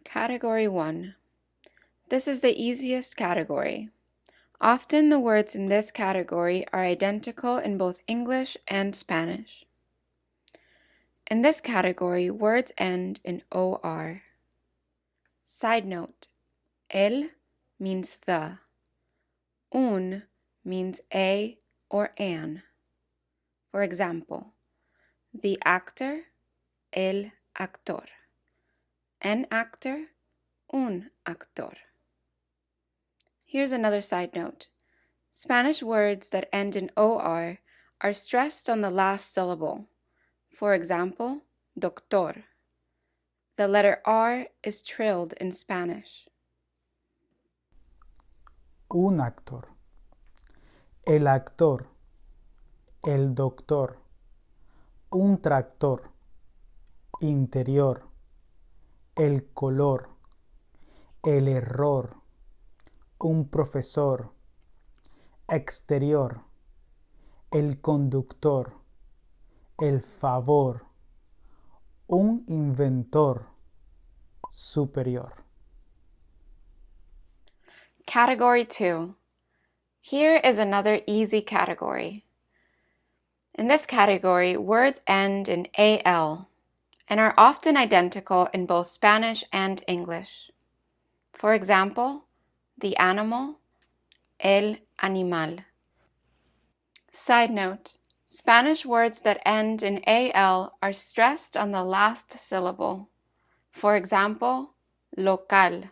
Category 1. This is the easiest category. Often the words in this category are identical in both English and Spanish. In this category, words end in OR. Side note, el means the. Un means a or an. For example, the actor, el actor. An actor, un actor. Here's another side note. Spanish words that end in OR are stressed on the last syllable. For example, doctor. The letter R is trilled in Spanish. Un actor, el actor, el doctor, un tractor, interior, el color, el error, un profesor, exterior, el conductor, el favor, un inventor, superior. Category 2. Here is another easy category. In this category, words end in AL and are often identical in both Spanish and English. For example, the animal, el animal. Side note, Spanish words that end in AL are stressed on the last syllable. For example, local.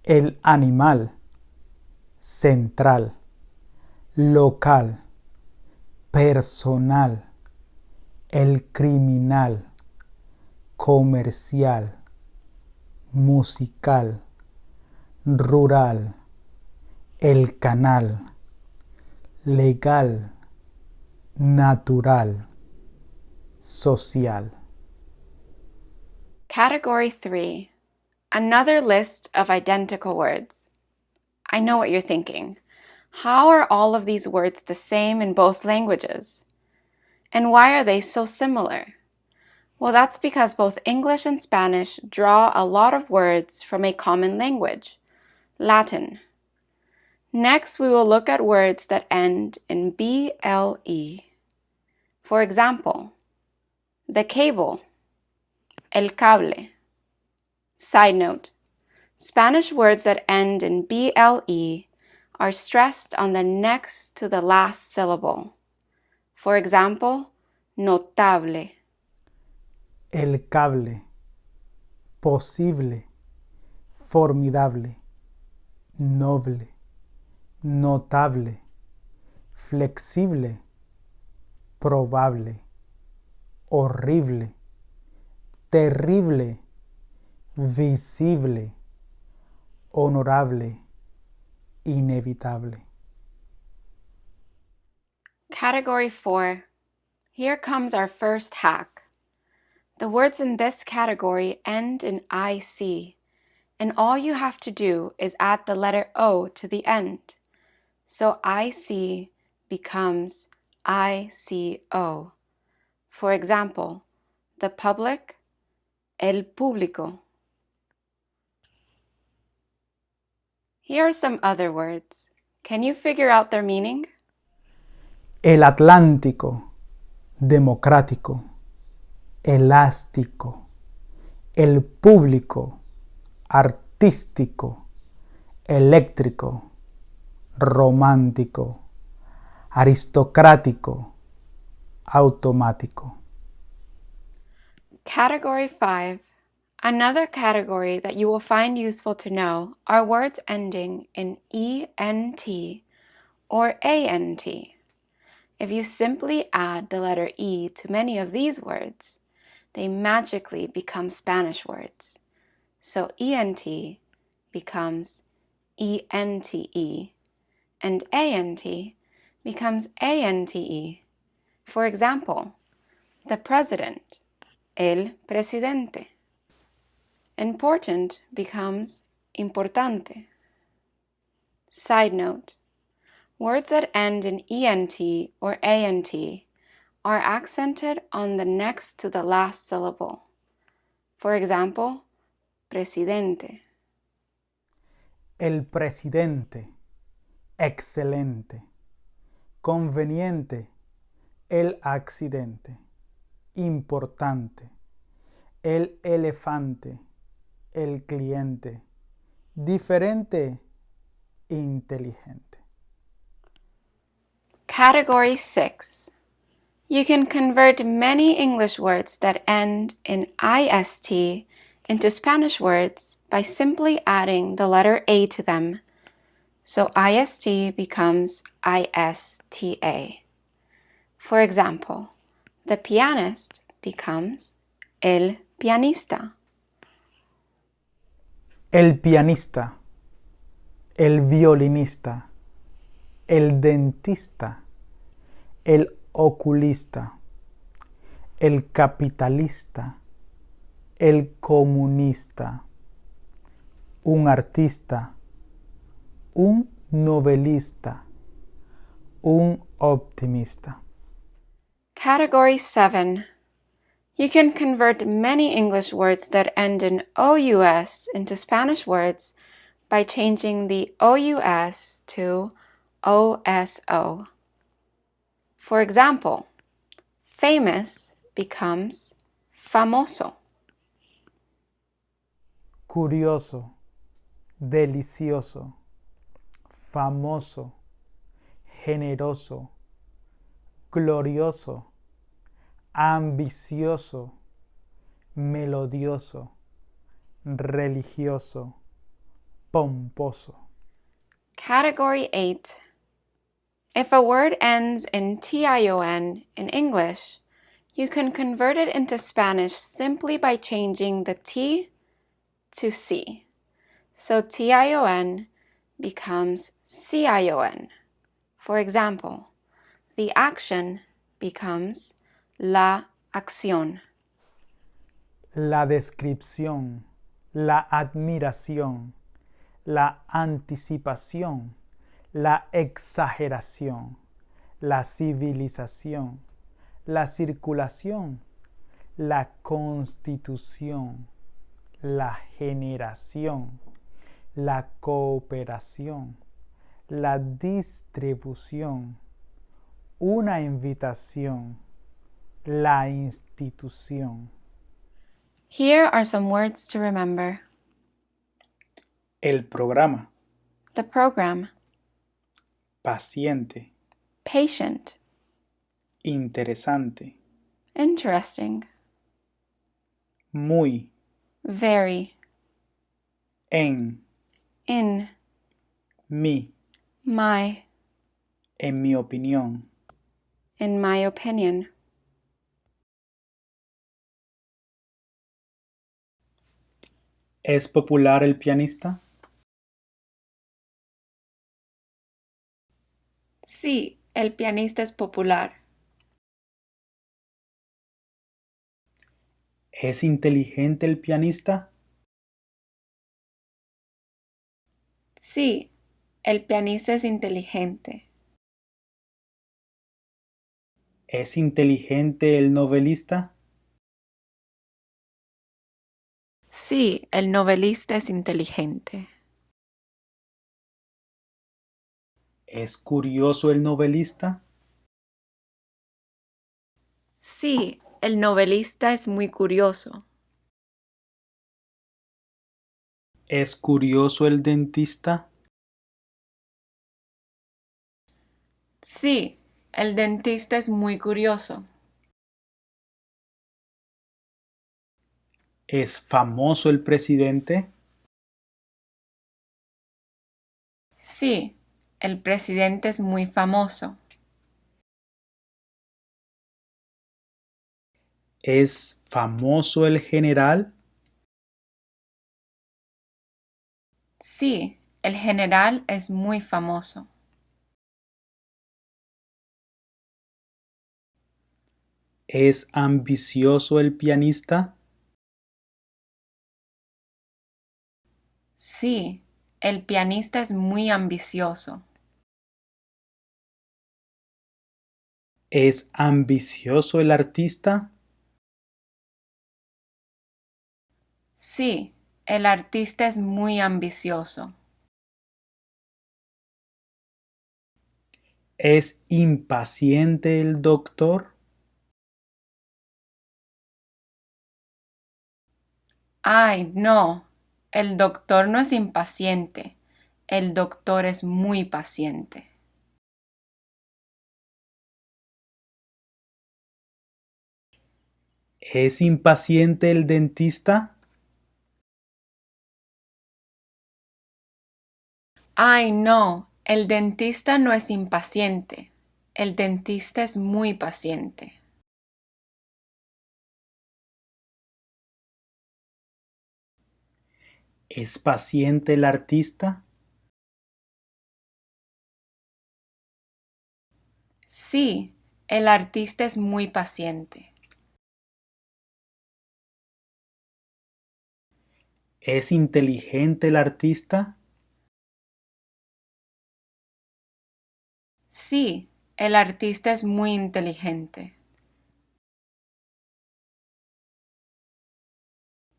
El animal, central, local, personal, el criminal, comercial, musical, rural, el canal, legal, natural, social. Category 3. Another list of identical words. I know what you're thinking. How are all of these words the same in both languages? And why are they so similar? Well, that's because both English and Spanish draw a lot of words from a common language, Latin. Next, we will look at words that end in BLE. For example, the cable, el cable. Side note, Spanish words that end in BLE are stressed on the next to the last syllable. For example, notable. El cable, posible, formidable, noble, notable, flexible, probable, horrible, terrible, visible, honorable, inevitable. Category 4. Here comes our first hack. The words in this category end in IC, and all you have to do is add the letter O to the end. So IC becomes ICO. For example, the public, el público. Here are some other words. Can you figure out their meaning? El Atlántico, democrático, elástico, el público, artístico, eléctrico, romántico, aristocrático, automático. Category 5. Another category that you will find useful to know are words ending in ENT or ANT. If you simply add the letter E to many of these words, they magically become Spanish words. So ENT becomes ENTE, and ANT becomes ANTE. For example, the president, el presidente. Important becomes importante. Side note, words that end in ENT or ANT are accented on the next to the last syllable. For example, presidente. El presidente. Excelente. Conveniente. El accidente. Importante. El elefante. El cliente. Diferente. Inteligente. Category 6. You can convert many English words that end in ist into Spanish words by simply adding the letter A to them. So ist becomes ISTA. For example, the pianist becomes el pianista. El pianista. El violinista. El dentista. El oculista. El capitalista. El comunista. Un artista. Un novelista. Un optimista. Category 7. You can convert many English words that end in OUS into Spanish words by changing the OUS to OSO. For example, famous becomes famoso. Curioso. Delicioso. Famoso. Generoso. Glorioso. Ambicioso. Melodioso. Religioso. Pomposo. Category 8. If a word ends in tion in English, you can convert it into Spanish simply by changing the T to C. So tion becomes cion. For example, the action becomes la acción. La descripción. La admiración. La anticipación. La exageración. La civilización. La circulación. La constitución. La generación. La cooperación. La distribución. Una invitación. La institución. Here are some words to remember. El programa. The program, Paciente. patient, Interesante. interesting, Muy. very, En. in, Mi. my, En mi opinión. in my opinion. ¿Es popular el pianista? Sí, el pianista es popular. ¿Es inteligente el pianista? Sí, el pianista es inteligente. ¿Es inteligente el novelista? Sí, el novelista es inteligente. ¿Es curioso el novelista? Sí, el novelista es muy curioso. ¿Es curioso el dentista? Sí, el dentista es muy curioso. ¿Es famoso el presidente? Sí, el presidente es muy famoso. ¿Es famoso el general? Sí, el general es muy famoso. ¿Es ambicioso el pianista? Sí, el pianista es muy ambicioso. ¿Es ambicioso el artista? Sí, El artista es muy ambicioso. ¿Es impaciente el doctor? Ay, no. El doctor no es impaciente. El doctor es muy paciente. ¿Es impaciente el dentista? Ay, no. El dentista no es impaciente. El dentista es muy paciente. ¿Es paciente el artista? Sí, el artista es muy paciente. ¿Es inteligente el artista? Sí, el artista es muy inteligente.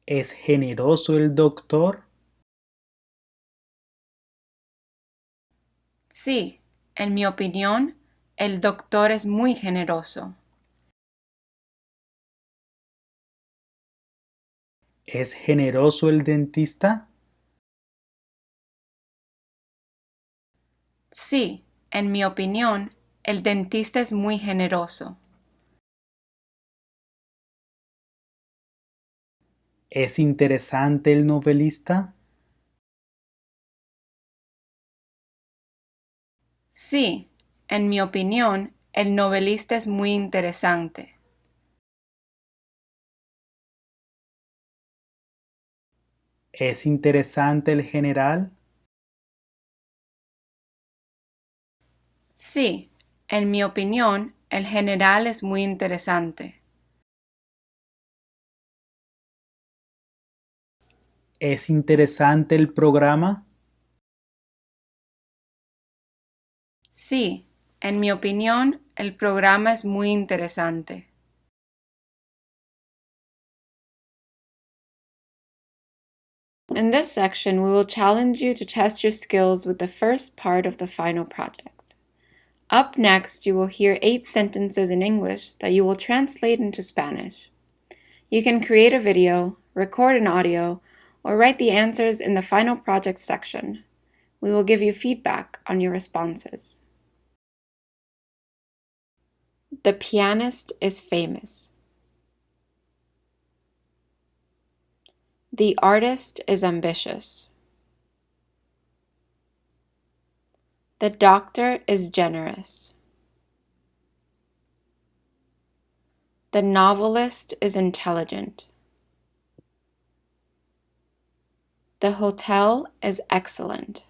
¿Es generoso el doctor? Sí, en mi opinión, el doctor es muy generoso. ¿Es generoso el dentista? Sí, en mi opinión, el dentista es muy generoso. ¿Es interesante el novelista? Sí, en mi opinión, el novelista es muy interesante. ¿Es interesante el general? Sí, en mi opinión, el general es muy interesante. ¿Es interesante el programa? Sí, en mi opinión, el programa es muy interesante. In this section, we will challenge you to test your skills with the first part of the final project. Up next, you will hear 8 sentences in English that you will translate into Spanish. You can create a video, record an audio, or write the answers in the final project section. We will give you feedback on your responses. The pianist is famous. The artist is ambitious. The doctor is generous. The novelist is intelligent. The hotel is excellent.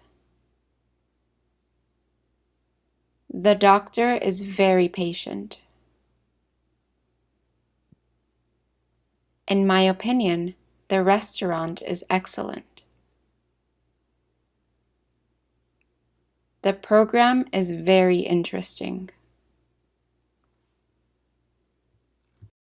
The doctor is very patient. In my opinion, the restaurant is excellent. The program is very interesting.